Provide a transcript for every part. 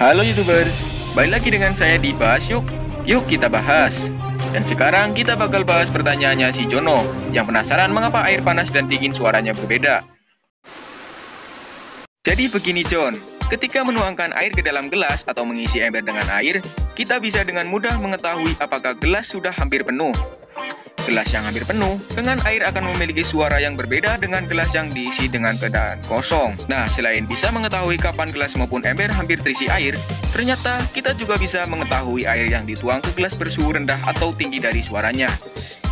Halo YouTubers, balik lagi dengan saya di Bahas Yuk. Yuk kita bahas. Dan sekarang kita bakal bahas pertanyaannya si Jono yang penasaran mengapa air panas dan dingin suaranya berbeda. Jadi begini Jon, ketika menuangkan air ke dalam gelas atau mengisi ember dengan air, kita bisa dengan mudah mengetahui apakah gelas sudah hampir penuh. Gelas yang hampir penuh dengan air akan memiliki suara yang berbeda dengan gelas yang diisi dengan keadaan kosong. Nah, selain bisa mengetahui kapan gelas maupun ember hampir terisi air, ternyata kita juga bisa mengetahui air yang dituang ke gelas bersuhu rendah atau tinggi dari suaranya.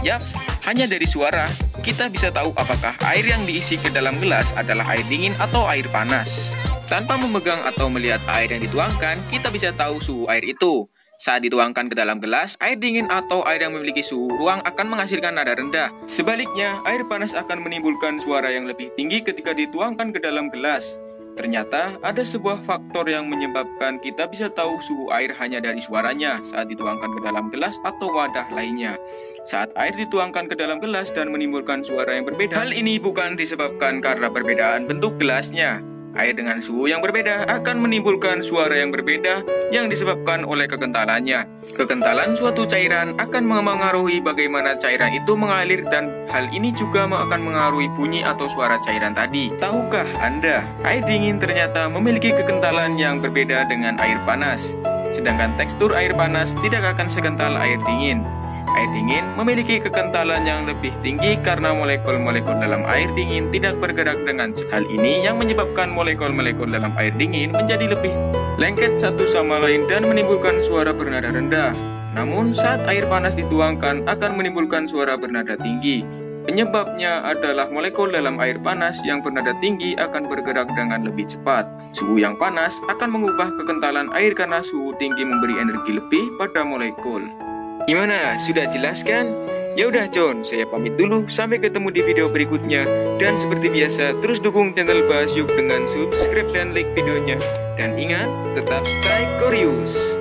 Yaps, hanya dari suara, kita bisa tahu apakah air yang diisi ke dalam gelas adalah air dingin atau air panas. Tanpa memegang atau melihat air yang dituangkan, kita bisa tahu suhu air itu. Saat dituangkan ke dalam gelas, air dingin atau air yang memiliki suhu ruang akan menghasilkan nada rendah. Sebaliknya, air panas akan menimbulkan suara yang lebih tinggi ketika dituangkan ke dalam gelas. Ternyata, ada sebuah faktor yang menyebabkan kita bisa tahu suhu air hanya dari suaranya saat dituangkan ke dalam gelas atau wadah lainnya. Saat air dituangkan ke dalam gelas dan menimbulkan suara yang berbeda, hal ini bukan disebabkan karena perbedaan bentuk gelasnya. Air dengan suhu yang berbeda akan menimbulkan suara yang berbeda yang disebabkan oleh kekentalannya. Kekentalan suatu cairan akan memengaruhi bagaimana cairan itu mengalir dan hal ini juga akan mengaruhi bunyi atau suara cairan tadi. Tahukah Anda, air dingin ternyata memiliki kekentalan yang berbeda dengan air panas. Sedangkan tekstur air panas tidak akan sekental air dingin. Air dingin memiliki kekentalan yang lebih tinggi karena molekul-molekul dalam air dingin tidak bergerak dengan cepat. Hal ini yang menyebabkan molekul-molekul dalam air dingin menjadi lebih lengket satu sama lain dan menimbulkan suara bernada rendah. Namun saat air panas dituangkan akan menimbulkan suara bernada tinggi. Penyebabnya adalah molekul dalam air panas yang bernada tinggi akan bergerak dengan lebih cepat. Suhu yang panas akan mengubah kekentalan air karena suhu tinggi memberi energi lebih pada molekul. Gimana? Sudah jelas kan? Ya udah Jon, saya pamit dulu. Sampai ketemu di video berikutnya. Dan seperti biasa, terus dukung channel Bahas Yuk dengan subscribe dan like videonya. Dan ingat, tetap stay curious.